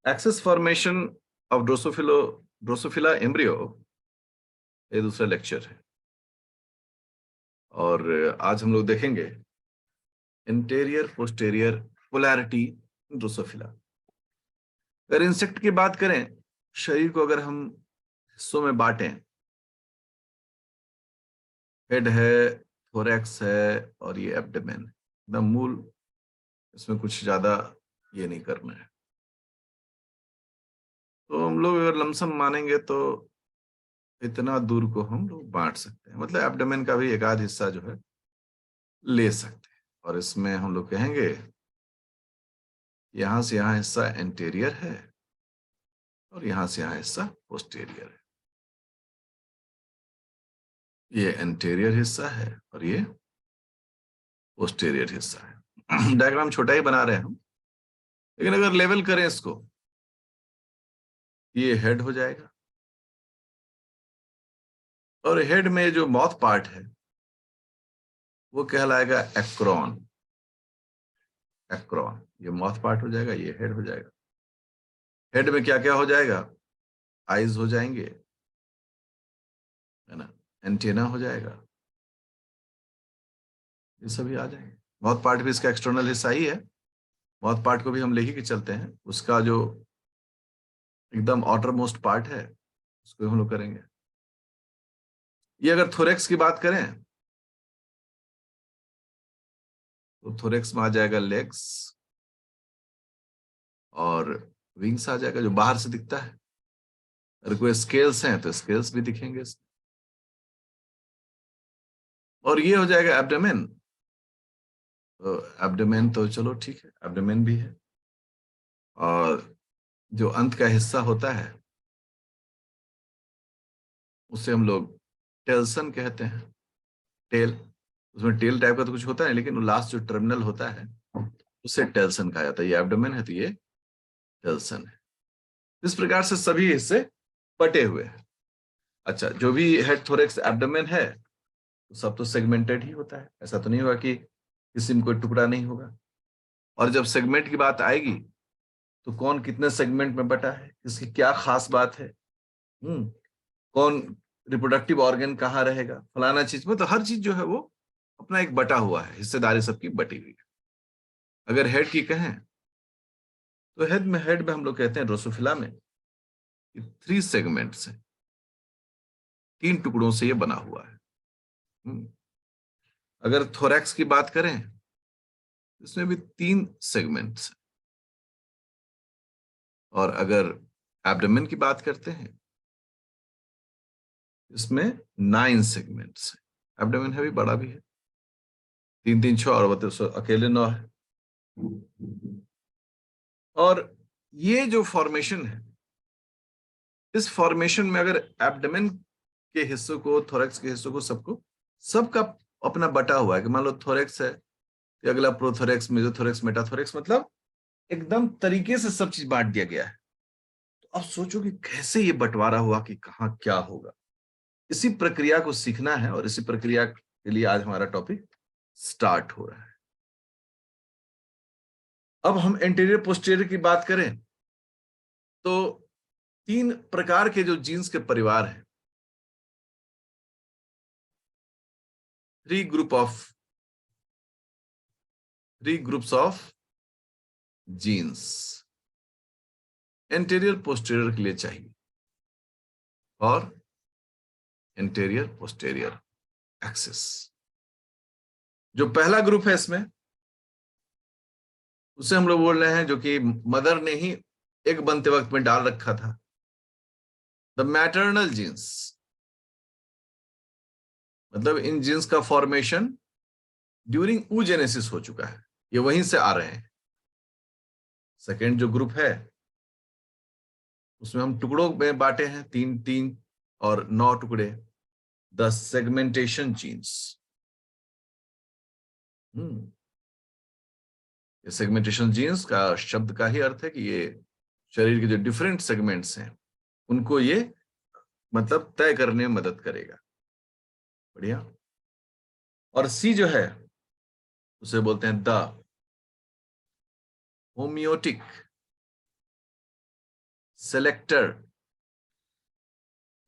Access formation of Drosophila embryo ये दूसरा lecture है। और आज हम लोग देखेंगे इंटीरियर पोस्टीरियर पोलैरिटी ड्रोसोफिला। अगर इंसेक्ट की बात करें, शरीर को अगर हम हिस्सों में बांटें, हेड है, थोरैक्स है और ये एब्डोमेन, एकदम मूल। इसमें कुछ ज्यादा ये नहीं करना है। तो हम लोग अगर लमसम मानेंगे तो इतना दूर को हम लोग बांट सकते हैं, मतलब एब्डोमेन का भी एक आध हिस्सा जो है ले सकते हैं। और इसमें हम लोग कहेंगे यहां से यहां हिस्सा एंटीरियर है और यहां से यहां हिस्सा पोस्टीरियर है। ये एंटीरियर हिस्सा है और ये पोस्टीरियर हिस्सा है। डायग्राम छोटा ही बना रहे हैं हम, लेकिन अगर लेवल करें इसको, ये हेड हो जाएगा। और हेड में जो माउथ पार्ट है वो कहलाएगा एक्रोन। एक्रोन ये माउथ पार्ट हो जाएगा, ये हेड हो जाएगा। हेड में क्या क्या हो जाएगा? आईज हो जाएंगे, है ना, एंटेना हो जाएगा, ये सभी आ जाएंगे। माउथ पार्ट भी इसका एक्सटर्नल हिस्सा ही है। माउथ पार्ट को भी हम लेके चलते हैं, उसका जो एकदम आउटर मोस्ट पार्ट है उसको हम लोग करेंगे। ये अगर थोरेक्स की बात करें तो थोरेक्स में आ जाएगा लेग्स और विंग्स आ जाएगा जो बाहर से दिखता है। अगर कोई स्केल्स हैं तो स्केल्स भी दिखेंगे इसमें। और ये हो जाएगा एब्डोमेन। तो एब्डोमेन तो चलो ठीक है, एब्डोमेन भी है। और जो अंत का हिस्सा होता है उसे हम लोग टेल्सन कहते हैं। टेल, उसमें टेल टाइप का तो कुछ होता है, लेकिन लास्ट जो टर्मिनल होता है उसे टेल्सन कहा जाता है। ये एब्डोमेन है तो ये टेल्सन है। इस प्रकार से सभी हिस्से बटे हुए हैं। अच्छा, जो भी हेड थोरेक्स एब्डोमेन है तो सब तो सेगमेंटेड ही होता है। ऐसा तो नहीं होगा कि किसी में कोई टुकड़ा नहीं होगा। और जब सेगमेंट की बात आएगी तो कौन कितने सेगमेंट में बटा है, इसकी क्या खास बात है, कौन रिप्रोडक्टिव ऑर्गन कहाँ रहेगा, फलाना चीज में, तो हर चीज जो है वो अपना एक बटा हुआ है, हिस्सेदारी सबकी बटी हुई है। अगर हेड की कहें तो हेड में हम लोग कहते हैं ड्रोसोफिला में 3 सेगमेंट्स है, 3 टुकड़ों से ये बना हुआ है। अगर थोरैक्स की बात करें इसमें भी 3 सेगमेंट्स है। और अगर एब्डोमेन की बात करते हैं इसमें 9 सेगमेंट्स है। एब्डोमेन है भी, बड़ा भी है, 3 3 6 और अकेले 9 है। और ये जो फॉर्मेशन है, इस फॉर्मेशन में अगर एब्डोमेन के हिस्सों को, थोरैक्स के हिस्सों को, सबको, सबका अपना बटा हुआ है कि मान लो थोरैक्स है तो अगला प्रोथोरैक्स, मेसोथोरैक्स, मेटाथोरैक्स, मतलब एकदम तरीके से सब चीज बांट दिया गया है। तो अब सोचो कि कैसे ये बंटवारा हुआ, कि कहाँ क्या होगा। इसी प्रक्रिया को सीखना है और इसी प्रक्रिया के लिए आज हमारा टॉपिक स्टार्ट हो रहा है। अब हम इंटीरियर पोस्टीरियर की बात करें तो 3 प्रकार के जो जीन्स के परिवार हैं, 3 groups of genes interior posterior के लिए चाहिए। और इंटीरियर पोस्टीरियर एक्सिस, जो पहला ग्रुप है इसमें, उसे हम लोग बोल रहे हैं, जो कि मदर ने ही एक बनते वक्त में डाल रखा था, द मैटरनल जीन्स। मतलब इन जीन्स का फॉर्मेशन ड्यूरिंग oogenesis हो चुका है, ये वहीं से आ रहे हैं। सेकेंड जो ग्रुप है उसमें हम टुकड़ों में बांटे हैं, 3 3 और 9 टुकड़े, द सेगमेंटेशन जीन्स। ये सेगमेंटेशन जीन्स का शब्द का ही अर्थ है कि ये शरीर के जो डिफरेंट सेगमेंट्स हैं उनको ये मतलब तय करने में मदद करेगा। बढ़िया। और सी जो है उसे बोलते हैं the homeotic selector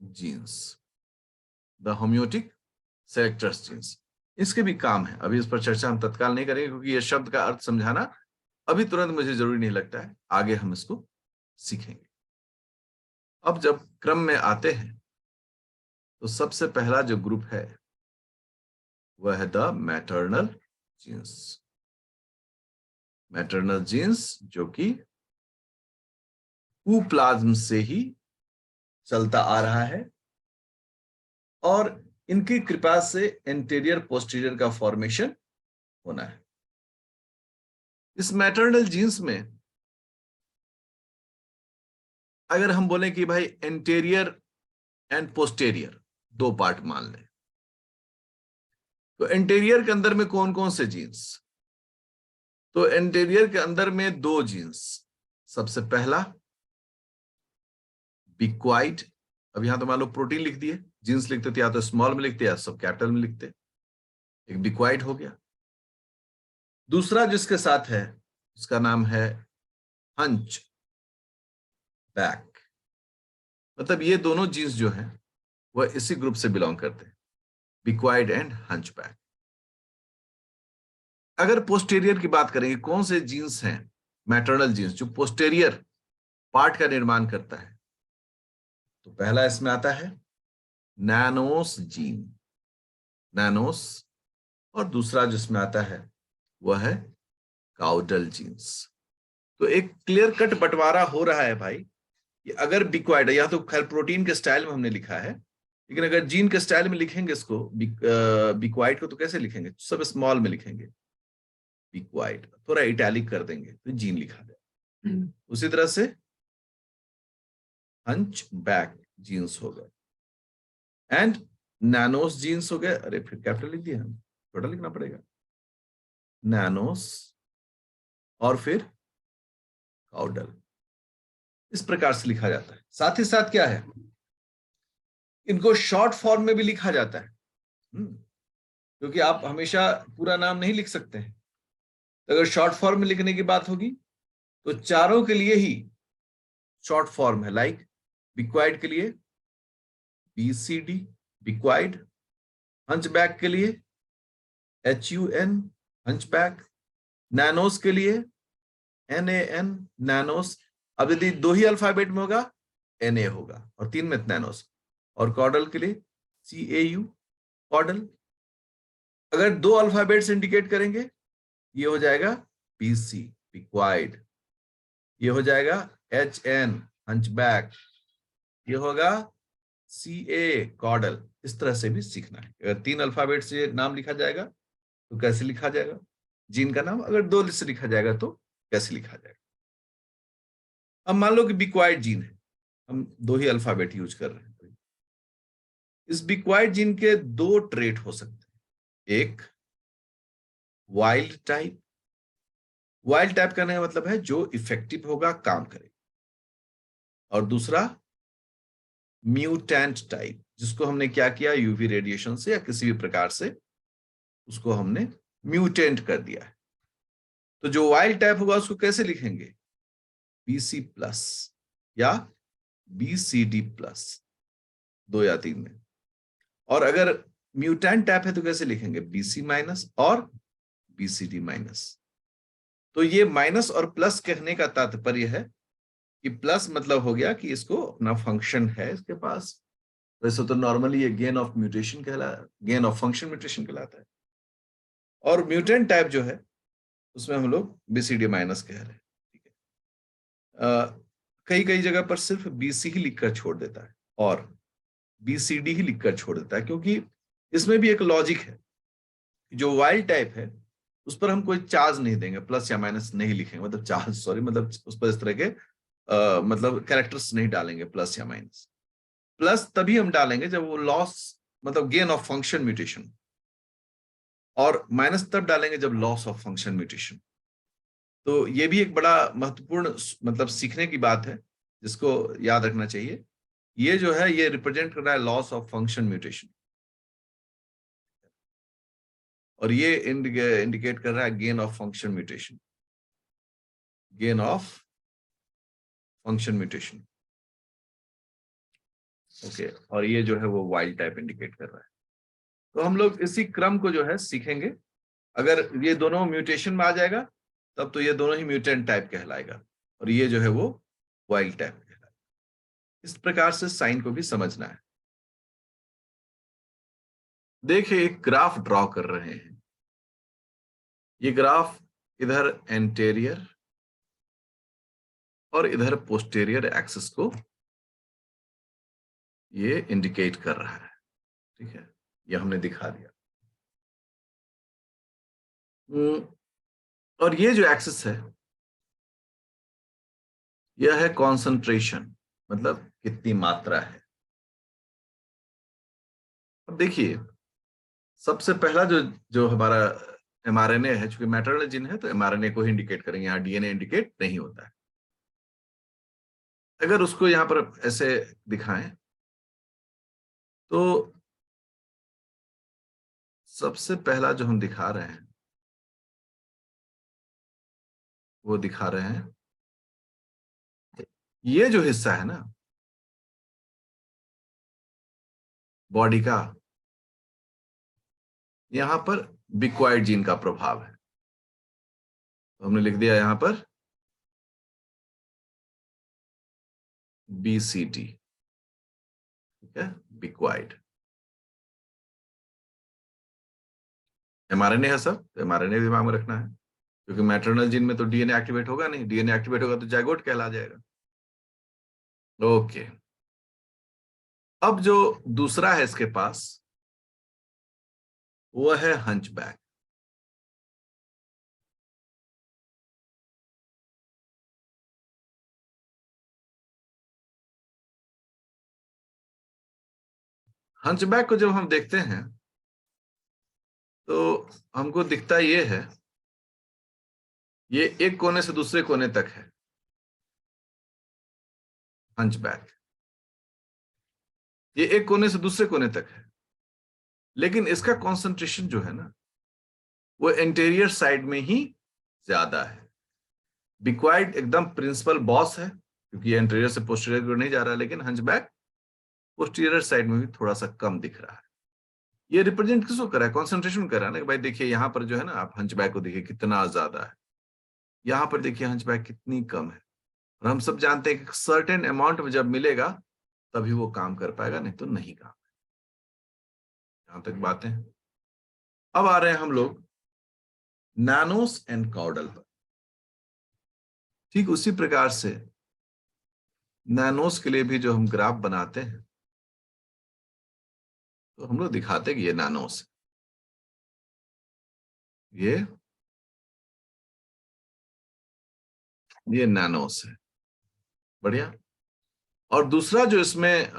genes, the homeotic selectors genes. इसके भी काम है, अभी इस पर चर्चा हम तत्काल नहीं करेंगे क्योंकि यह शब्द का अर्थ समझाना अभी तुरंत मुझे जरूरी नहीं लगता है, आगे हम इसको सीखेंगे। अब जब क्रम में आते हैं तो सबसे पहला जो ग्रुप है वह है the maternal jeans. Maternal jeans जो कि ऊप्लाज्म से ही चलता आ रहा है और इनकी कृपा से एंटीरियर पोस्टीरियर का फॉर्मेशन होना है। इस मैटरनल जीन्स में अगर हम बोलें कि भाई एंटीरियर एंड पोस्टीरियर दो पार्ट मान लें, तो एंटीरियर के अंदर में कौन कौन से जीन्स? तो एंटीरियर के अंदर में दो जीन्स। सबसे पहला बिक्वाइड, अब यहां तो मान लो प्रोटीन लिख दिए, जीन्स लिखते थे या तो स्मॉल में लिखते या सब कैपिटल में लिखते, एक बिक्वाइड हो गया। दूसरा जिसके साथ है उसका नाम है हंच बैक, मतलब ये दोनों जीन्स जो हैं वह इसी ग्रुप से बिलोंग करते हैं, बिक्वाइड एंड हंच बैक। अगर पोस्टेरियर की बात करेंगे, कौन से जीन्स हैं मैटरनल जीन्स जो पोस्टेरियर पार्ट का निर्माण करता है, तो पहला इसमें आता है नैनोस जीन, नैनोस, और दूसरा जिसमें आता है वह है काउडल जीन्स। तो एक क्लियर कट बंटवारा हो रहा है भाई कि अगर बिक्वाइड, या तो खैर प्रोटीन के स्टाइल में हमने लिखा है, लेकिन अगर जीन के स्टाइल में लिखेंगे इसको बिक्वाइड को, तो कैसे लिखेंगे? सब स्मॉल में लिखेंगे, बिक्वाइड थोड़ा इटैलिक कर देंगे तो जीन लिखा जाए। उसी तरह से हंच बैक जीन्स हो गए एंड नैनोस जीन्स हो गए। अरे फिर कैपिटल लिख दिया, हम छोटा लिखना पड़ेगा, नैनोस और फिर काउडल, इस प्रकार से लिखा जाता है। साथ ही साथ क्या है, इनको शॉर्ट फॉर्म में भी लिखा जाता है, क्योंकि आप हमेशा पूरा नाम नहीं लिख सकते हैं। तो अगर शॉर्ट फॉर्म में लिखने की बात होगी तो चारों के लिए ही शॉर्ट फॉर्म है, लाइक बिक्वाइड के लिए BCD बिक्वाइड, हंचबैक के लिए HUN हंचबैक, नैनोस के लिए NAN नैनोस। अब यदि दो ही अल्फाबेट में होगा NA होगा और तीन में नैनोस, और कॉर्डल के लिए CAU कॉर्डल। अगर दो अल्फाबेट से इंडिकेट करेंगे ये हो जाएगा BC बिक्वाइड, ये हो जाएगा HN हंचबैक, ये होगा CA कॉर्डल। इस तरह से भी सीखना है। अगर तीन अल्फाबेट से नाम लिखा जाएगा तो कैसे लिखा जाएगा जीन का नाम, अगर दो से लिखा जाएगा तो कैसे लिखा जाएगा। अब मान लो कि बिक्वाइड जीन है, हम दो ही अल्फाबेट यूज कर रहे हैं, इस बिक्वाइड जीन के दो ट्रेट हो सकते हैं, एक वाइल्ड टाइप, वाइल्ड टाइप का नहीं मतलब है जो इफेक्टिव होगा, काम करेगा, और दूसरा म्यूटेंट टाइप, जिसको हमने क्या किया, यूवी रेडिएशन से या किसी भी प्रकार से उसको हमने म्यूटेंट कर दिया है। तो जो वाइल्ड टाइप होगा उसको कैसे लिखेंगे, BC प्लस या BCD प्लस, दो या तीन में। और अगर म्यूटेंट टाइप है तो कैसे लिखेंगे, BC माइनस और BCD माइनस। तो ये माइनस और प्लस कहने का तात्पर्य है कि प्लस मतलब हो गया कि इसको अपना फंक्शन है इसके पास, वैसे तो नॉर्मली ये gain of mutation gain of function mutation कहलाता है, और म्यूटेंट टाइप जो है उसमें हम लोग BCD माइनस कह रहे हैं। ठीक है, कई कई जगह पर सिर्फ BC ही लिखकर छोड़ देता है और BCD ही लिखकर छोड़ देता है, क्योंकि इसमें भी एक लॉजिक है। जो वाइल्ड टाइप है उस पर हम कोई चार्ज नहीं देंगे, प्लस या माइनस नहीं लिखेंगे, मतलब चार्ज सॉरी, मतलब उस पर इस तरह के मतलब कैरेक्टर्स नहीं डालेंगे प्लस या माइनस। प्लस तभी हम डालेंगे जब वो लॉस मतलब गेन ऑफ फंक्शन म्यूटेशन, और माइनस तब डालेंगे जब लॉस ऑफ फंक्शन म्यूटेशन। तो ये भी एक बड़ा महत्वपूर्ण मतलब सीखने की बात है जिसको याद रखना चाहिए। ये जो है ये रिप्रेजेंट कर रहा है लॉस ऑफ फंक्शन म्यूटेशन, और ये इंडिकेट कर रहा है gain of function mutation, gain of function mutation. Okay, और ये जो है वो वाइल्ड टाइप इंडिकेट कर रहा है। तो हम लोग इसी क्रम को जो है सीखेंगे। अगर ये दोनों म्यूटेशन में आ जाएगा तब तो ये दोनों ही म्यूटेंट टाइप कहलाएगा, और ये जो है वो वाइल्ड टाइप कहलाएगा। इस प्रकार से साइन को भी समझना है। देखिए, एक ग्राफ ड्रॉ कर रहे हैं। ये ग्राफ इधर एंटेरियर और इधर पोस्टेरियर एक्सिस को ये इंडिकेट कर रहा है। ठीक है, ये हमने दिखा दिया। और ये जो एक्सिस है यह है कॉन्सेंट्रेशन, मतलब कितनी मात्रा है। अब देखिए, सबसे पहला जो जो हमारा एमआरएनए है, चूंकि मैटरनल जीन है तो एमआरएनए को ही इंडिकेट करेंगे, यहाँ डीएनए इंडिकेट नहीं होता है। अगर उसको यहां पर ऐसे दिखाएं तो सबसे पहला जो हम दिखा रहे हैं वो दिखा रहे हैं ये जो हिस्सा है ना बॉडी का, यहां पर बिक्वाइड जीन का प्रभाव है। तो हमने लिख दिया यहां पर BCD। ठीक है, बिक्वाइड एमआरएनए है सब, तो एमआरएनए दिमाग में रखना है, क्योंकि मैटरनल जीन में तो डीएनए एक्टिवेट होगा नहीं, डीएनए एक्टिवेट होगा तो जाइगोट कहला जाएगा। ओके, अब जो दूसरा है इसके पास वो है हंचबैक। हंचबैक को जब हम देखते हैं तो हमको दिखता ये है, ये एक कोने से दूसरे कोने तक है हंचबैक, ये एक कोने से दूसरे कोने तक है, लेकिन इसका कॉन्सेंट्रेशन जो है ना वो इंटीरियर साइड में ही ज्यादा है। बिक्वाइड एकदम प्रिंसिपल बॉस है, क्योंकि ये इंटीरियर से पोस्टीरियर की ओर नहीं जा रहा है, लेकिन हंचबैक पोस्टीरियर साइड में भी थोड़ा सा कम दिख रहा है। ये रिप्रेजेंट किसको कर रहा है? कॉन्सेंट्रेशन कर रहा है ना, कि भाई देखिए यहां पर जो है ना, आप हंचबैक को देखिए कितना ज्यादा है, यहां पर देखिए हंचबैक कितनी कम है। और हम सब जानते हैं कि सर्टेन अमाउंट में जब मिलेगा तभी वो काम कर पाएगा, नहीं तो नहीं काम। यहां तक बातें। अब आ रहे हैं हम लोग नैनोस एंड कॉर्डल पर। ठीक उसी प्रकार से नैनोस के लिए भी जो हम ग्राफ बनाते हैं तो हम लोग दिखाते हैं कि ये नैनोस, ये नैनोस है। बढ़िया। और दूसरा जो इसमें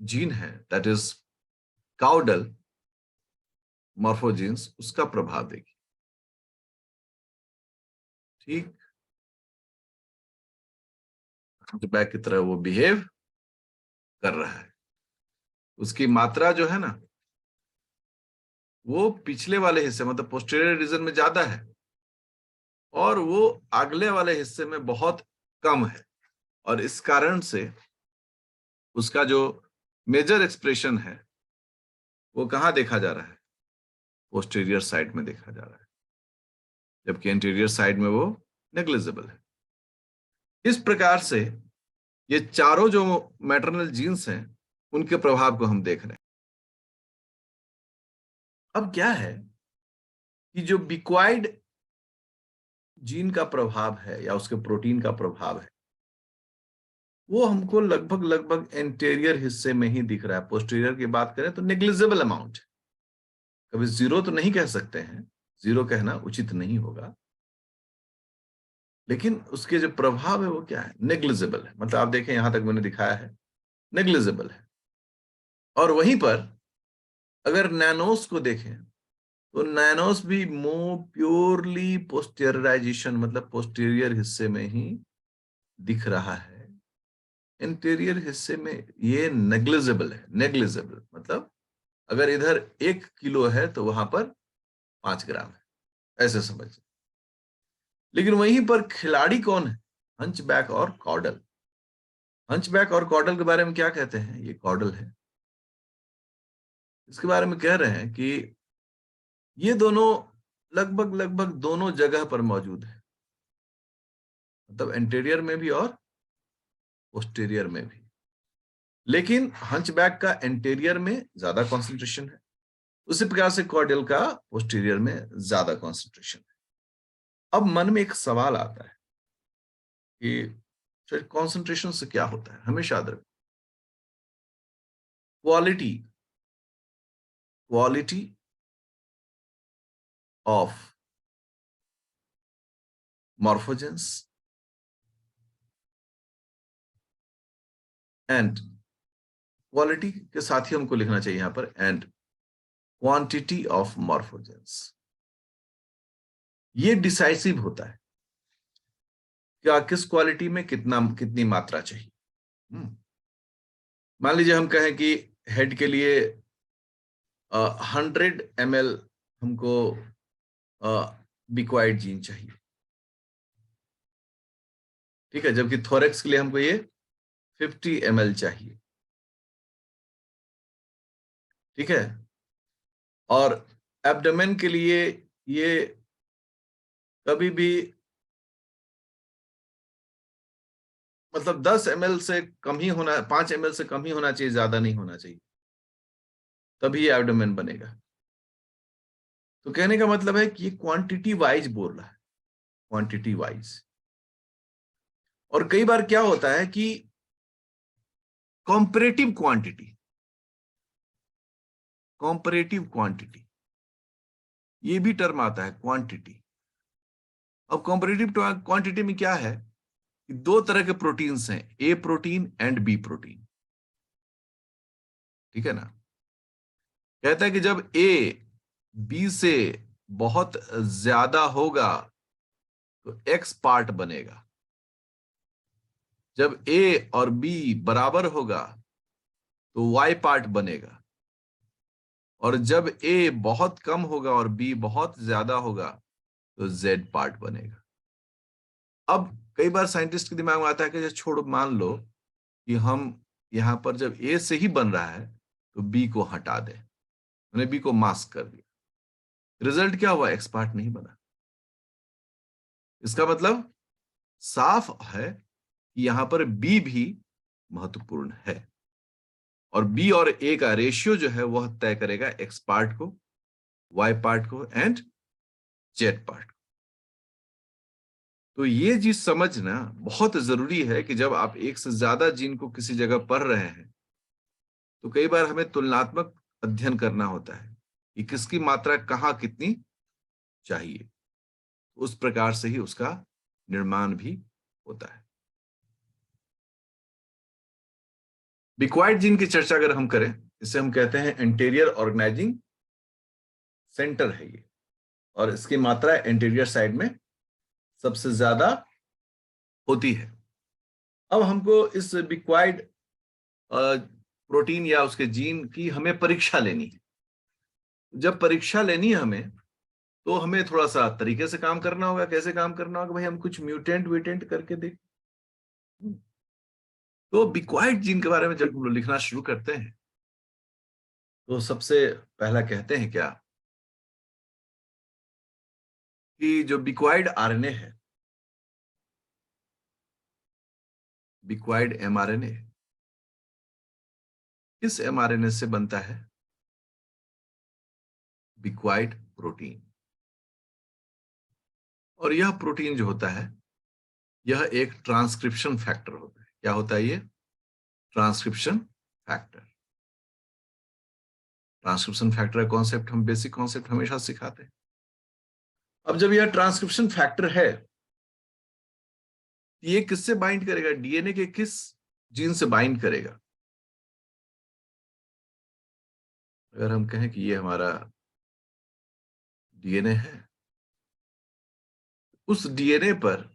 जीन है दैट इज काउडल मॉर्फोजीन्स, उसका प्रभाव देखिए। ठीक बैक की तरह वो बिहेव कर रहा है। उसकी मात्रा जो है ना वो पिछले वाले हिस्से मतलब पोस्टीरियर रीजन में ज्यादा है और वो अगले वाले हिस्से में बहुत कम है, और इस कारण से उसका जो मेजर एक्सप्रेशन है वो कहाँ देखा जा रहा है? पोस्टीरियर साइड में देखा जा रहा है, जबकि इंटीरियर साइड में वो नेग्लिजिबल है। इस प्रकार से ये चारों जो मैटरनल जीन्स हैं उनके प्रभाव को हम देख रहे हैं। अब क्या है कि जो बिक्वाइड जीन का प्रभाव है या उसके प्रोटीन का प्रभाव है वो हमको लगभग लगभग एंटीरियर हिस्से में ही दिख रहा है। पोस्टीरियर की बात करें तो नेग्लिजिबल अमाउंट, कभी जीरो तो नहीं कह सकते हैं, जीरो कहना उचित नहीं होगा, लेकिन उसके जो प्रभाव है वो क्या है? नेग्लिजिबल है। मतलब आप देखें यहां तक मैंने दिखाया है, नेग्लिजिबल है। और वहीं पर अगर नैनोस को देखें तो नैनोस भी मोर प्योरली पोस्टीरियराइजेशन मतलब पोस्टीरियर हिस्से में ही दिख रहा है। इंटीरियर हिस्से में ये नेग्लिजिबल है। नेग्लिजिबल मतलब अगर इधर 1 किलो है तो वहां पर 5 ग्राम है, ऐसे समझिए। लेकिन वहीं पर खिलाड़ी कौन है? हंचबैक और कॉर्डल। हंचबैक और कॉर्डल के बारे में क्या कहते हैं? ये कॉर्डल है, इसके बारे में कह रहे हैं कि ये दोनों लगभग लगभग दोनों जगह पर मौजूद है, मतलब एंटीरियर में भी और पोस्टीरियर में भी। लेकिन हंचबैक का एंटीरियर में ज्यादा कॉन्सेंट्रेशन है, उसी प्रकार से कॉर्डियल का पोस्टीरियर में ज्यादा कॉन्सेंट्रेशन है। अब मन में एक सवाल आता है कि फिर कॉन्सेंट्रेशन से क्या होता है? हमेशा याद रखो, quality quality of morphogens and, quality के साथ ही हमको लिखना चाहिए यहां पर, एंड क्वांटिटी ऑफ मॉर्फोजेंस, ये डिसाइसिव होता है क्या किस क्वालिटी में कितनी मात्रा चाहिए। मान लीजिए हम कहें कि हेड के लिए 100 ml हमको बिक्वाइड जीन चाहिए, ठीक है, जबकि थोरेक्स के लिए हमको ये 50 ml चाहिए, ठीक है, और एब्डोमेन के लिए ये कभी भी मतलब 10 ml से कम ही होना, 5 ml से कम ही होना चाहिए, ज्यादा नहीं होना चाहिए, तभी एब्डोमेन बनेगा। तो कहने का मतलब है कि ये क्वांटिटी वाइज बोल रहा है, क्वांटिटी वाइज। और कई बार क्या होता है कि कॉम्परेटिव क्वांटिटी, कॉम्परेटिव क्वांटिटी, ये भी टर्म आता है क्वांटिटी। अब कॉम्परेटिव क्वांटिटी में क्या है कि दो तरह के प्रोटीन्स हैं, ए प्रोटीन एंड बी प्रोटीन, ठीक है ना। कहता है कि जब ए बी से बहुत ज्यादा होगा तो एक्स पार्ट बनेगा, जब ए और बी बराबर होगा तो वाई पार्ट बनेगा, और जब ए बहुत कम होगा और बी बहुत ज्यादा होगा तो जेड पार्ट बनेगा। अब कई बार साइंटिस्ट के दिमाग में आता है कि छोड़ो, मान लो कि हम यहां पर जब ए से ही बन रहा है तो बी को हटा दें, मैंने बी को मास्क कर दिया, रिजल्ट क्या हुआ? एक्स पार्ट नहीं बना। इसका मतलब साफ है कि यहां पर बी भी महत्वपूर्ण है, और बी और ए का रेशियो जो है वह तय करेगा एक्स पार्ट को, वाई पार्ट को एंड जेड पार्ट को। तो ये चीज समझना बहुत जरूरी है कि जब आप एक से ज्यादा जीन को किसी जगह पढ़ रहे हैं तो कई बार हमें तुलनात्मक अध्ययन करना होता है कि किसकी मात्रा कहाँ कितनी चाहिए, उस प्रकार से ही उसका निर्माण भी होता है। बिक्वाइड जीन की चर्चा अगर हम करें, इसे हम कहते हैं एंटीरियर ऑर्गेनाइजिंग सेंटर है ये, और इसकी मात्रा एंटीरियर साइड में सबसे ज्यादा होती है। अब हमको इस बिक्वाइड प्रोटीन या उसके जीन की हमें परीक्षा लेनी है। जब परीक्षा लेनी है हमें, तो हमें थोड़ा सा तरीके से काम करना होगा। कैसे काम करना होगा भाई? हम कुछ म्यूटेंट व्यूटेंट करके देख। तो बिक्वाइड जीन के बारे में जब हम लोग लिखना शुरू करते हैं तो सबसे पहला कहते हैं क्या कि जो बिक्वाइड आरएनए है, बिक्वाइड एमआरएनए, इस एमआरएनए से बनता है बिक्वाइड प्रोटीन। और यह प्रोटीन जो होता है यह एक ट्रांसक्रिप्शन फैक्टर होता है। क्या होता है ये? Transcription factor. ट्रांसक्रिप्शन फैक्टर का कॉन्सेप्ट हम बेसिक कॉन्सेप्ट हमेशा सिखाते हैं। अब जब यह ट्रांसक्रिप्शन फैक्टर है, ये किससे बाइंड करेगा? डीएनए के किस जीन से बाइंड करेगा? अगर हम कहें कि ये हमारा डीएनए है, उस डीएनए पर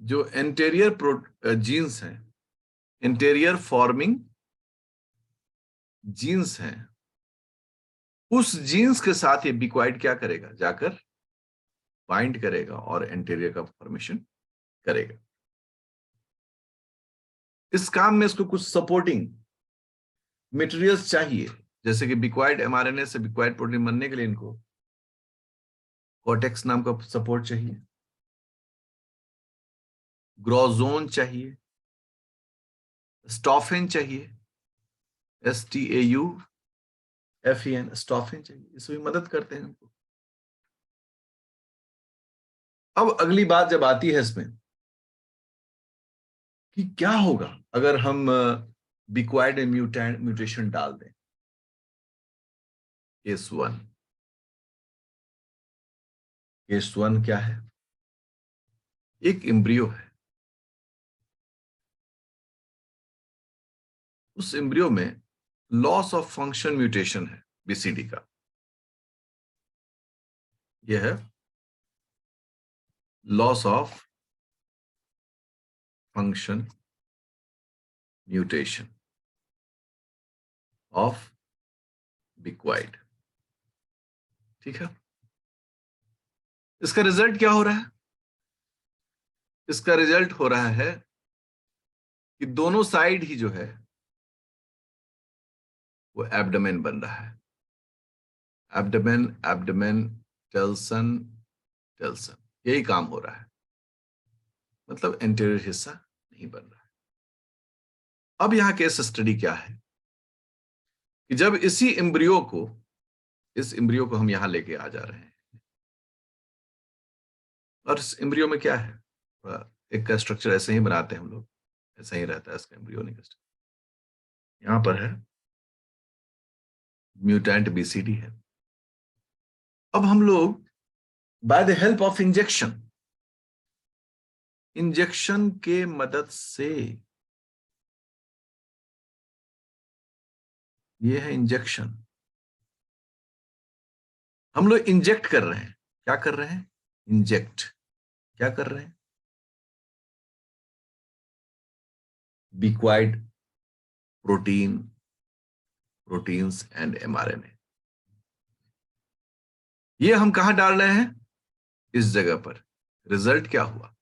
जो एंटीरियर जीन्स हैं, इंटीरियर फॉर्मिंग जीन्स हैं, उस जीन्स के साथ ये बिक्वाइड क्या करेगा? जाकर बाइंड करेगा और एंटीरियर का फॉर्मेशन करेगा। इस काम में इसको कुछ सपोर्टिंग मटेरियल्स चाहिए, जैसे कि बिक्वाइड एमआरएनए से बिक्वाइड प्रोटीन बनने के लिए इनको कोटेक्स नाम का सपोर्ट चाहिए, ग्रोजोन चाहिए, स्टॉफिन चाहिए, STAUFEN, स्टॉफिन चाहिए, इसमें मदद करते हैं हमको। अब अगली बात जब आती है इसमें कि क्या होगा अगर हम बिक्वाइड म्यूटेशन डाल दें। केस वन क्या है? एक एम्ब्रियो है, उस एम्ब्रियो में लॉस ऑफ फंक्शन म्यूटेशन है, BCD का। यह है loss of function mutation of bicoid. ठीक है, इसका रिजल्ट क्या हो रहा है? इसका रिजल्ट हो रहा है कि दोनों साइड ही जो है वो एब्डोमेन बन रहा है। एब्डोमेन एब्डोमेन, टेल्सन टेल्सन, यही काम हो रहा है, मतलब एंटीरियर हिस्सा नहीं बन रहा है। अब यहां केस स्टडी क्या है कि जब इस एम्ब्रियो को हम यहां लेके आ जा रहे हैं, और इस एम्ब्रियो में क्या है, एक का स्ट्रक्चर ऐसे ही बनाते हैं हम लोग, ऐसा ही रहता है इसका एम्ब्रियोनिक स्ट्रक्चर। यहां पर है म्यूटेंट BCD है। अब हम लोग by the help of injection के मदद से, ये है इंजेक्शन, हम लोग इंजेक्ट कर रहे हैं। क्या कर रहे हैं? इंजेक्ट। क्या कर रहे हैं? बिक्वाइड प्रोटीन्स एंड mRNA, ये हम कहां डाल रहे हैं? इस जगह पर। रिजल्ट क्या हुआ?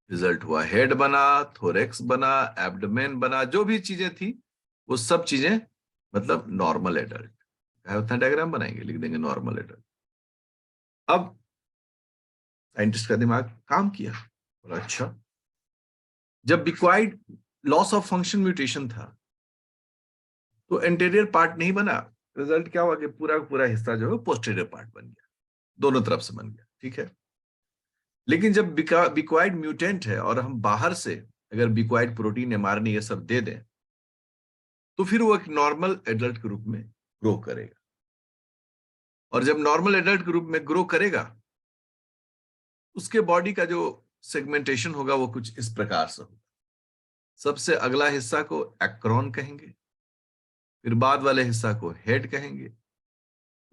रिजल्ट हुआ हेड बना, थोरेक्स बना, एब्डोमेन बना, जो भी चीजें थी वो सब चीजें, मतलब नॉर्मल एडल्ट। उतना डायग्राम बनाएंगे, लिख देंगे नॉर्मल एडल्ट। अब साइंटिस्ट का दिमाग काम किया, बोला अच्छा, जब बिक्वाइड लॉस ऑफ फंक्शन म्यूटेशन था तो एंटीरियर पार्ट नहीं बना, रिजल्ट क्या हुआ कि पूरा पूरा हिस्सा जो है पोस्टीरियर पार्ट बन गया, दोनों तरफ से बन गया। ठीक है, लेकिन जब बिक्वाइड म्यूटेंट है और हम बाहर से अगर बिक्वाइड प्रोटीन mRNA ये सब दे दें तो फिर वो एक नॉर्मल एडल्ट के रूप में ग्रो करेगा। और जब नॉर्मल एडल्ट के रूप में ग्रो करेगा, उसके बॉडी का जो सेगमेंटेशन होगा वो कुछ इस प्रकार से होगा। सबसे अगला हिस्सा को एक्रोन कहेंगे, फिर बाद वाले हिस्सा को हेड कहेंगे,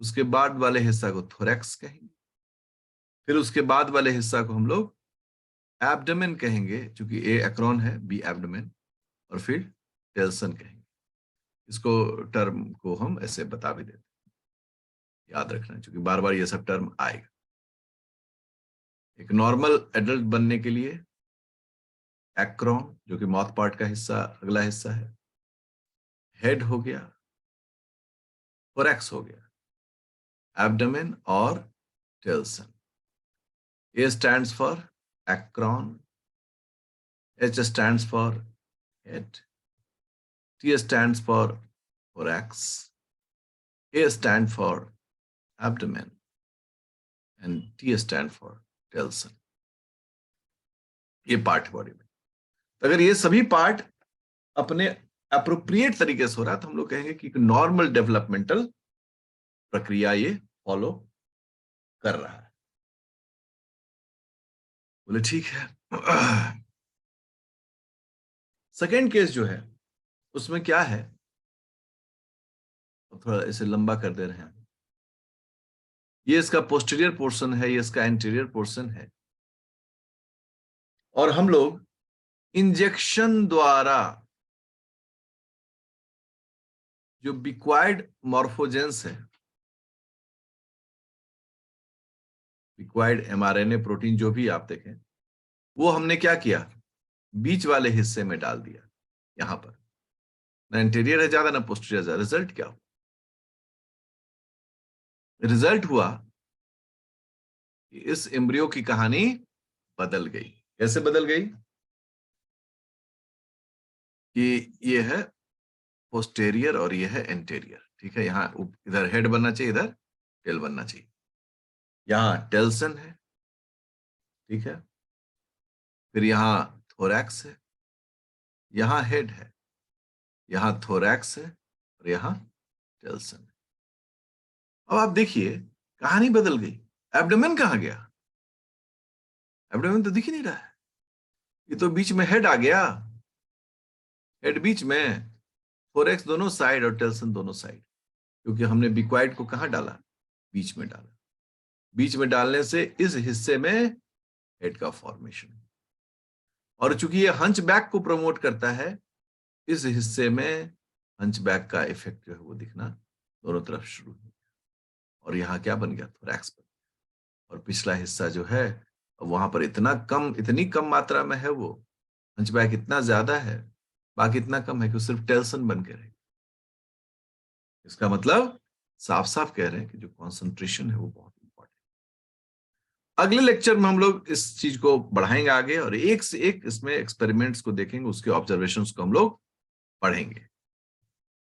उसके बाद वाले हिस्सा को थोरैक्स कहेंगे, फिर उसके बाद वाले हिस्सा को हम लोग एब्डोमेन कहेंगे, क्योंकि ए एक्रोन है, बी एब्डोमेन, और फिर टेल्सन कहेंगे। इसको टर्म को हम ऐसे बता भी देते हैं, याद रखना, क्योंकि बार बार ये सब टर्म आएगा। एक नॉर्मल एडल्ट बनने के लिए एक्रोन, जो कि माउथ पार्ट का हिस्सा, अगला हिस्सा है, हेड हो गया, थोरैक्स हो गया, एब्डोमेन और telson. A stands for acron, H stands for head, T stands for thorax, A stand for abdomen, and T stand for telson. ये पार्ट बॉडी में, अगर ये सभी पार्ट अपने अप्रोप्रिएट तरीके से हो रहा है तो हम लोग कहेंगे कि नॉर्मल डेवलपमेंटल प्रक्रिया ये फॉलो कर रहा है। बोले ठीक है। सेकेंड केस जो है उसमें क्या है, थोड़ा इसे लंबा कर दे रहे हैं। ये इसका पोस्टीरियर पोर्शन है, ये इसका एंटीरियर पोर्शन है, और हम लोग इंजेक्शन द्वारा जो बिक्वाइड मॉर्फोजेंस है, बिक्वाइड mRNA प्रोटीन जो भी आप देखें, वो हमने क्या किया, बीच वाले हिस्से में डाल दिया, यहां पर ना इंटीरियर है ज्यादा ना पोस्टीरियर ज्यादा, रिजल्ट क्या हुआ? रिजल्ट हुआ कि इस एम्ब्रियो की कहानी बदल गई। कैसे बदल गई? कि ये है पोस्टेरियर और ये है एंटेरियर, ठीक है। यहाँ इधर हेड बनना चाहिए, इधर टेल बनना चाहिए। यहाँ टेल्सन है, ठीक है। फिर यहाँ थोरैक्स है, यहाँ हेड है, यहाँ थोरैक्स है और यहाँ टेल्सन है। अब आप देखिए कहानी बदल गई। एब्डोमेन कहाँ गया? एब्डोमेन तो दिख ही नहीं रहा है। ये तो बीच में हेड आ गया, हेड बीच में, थोरैक्स दोनों साइड और टेल्सन दोनों साइड, क्योंकि हमने बिक्वाइड को कहाँ डाला? बीच में डाला। बीच में डालने से इस हिस्से में हेड का फॉर्मेशन, और चूंकि ये हंचबैक को प्रमोट करता है, इस हिस्से में हंचबैक का इफेक्ट जो है वो दिखना दोनों तरफ शुरू हो गया। और यहाँ क्या बन गया? थोरैक्स बन गया। और पिछला हिस्सा जो है वहां पर इतनी कम मात्रा में है, वो हंचबैक इतना ज्यादा है, बाकी इतना कम है कि वो सिर्फ टेल्सन बन के रहे। इसका मतलब साफ साफ कह रहे हैं कि जो कॉन्सेंट्रेशन है वो बहुत इंपॉर्टेंट। अगले लेक्चर में हम लोग इस चीज को बढ़ाएंगे आगे, और एक से एक इसमें एक्सपेरिमेंट्स को देखेंगे, उसके ऑब्जर्वेशंस को हम लोग पढ़ेंगे।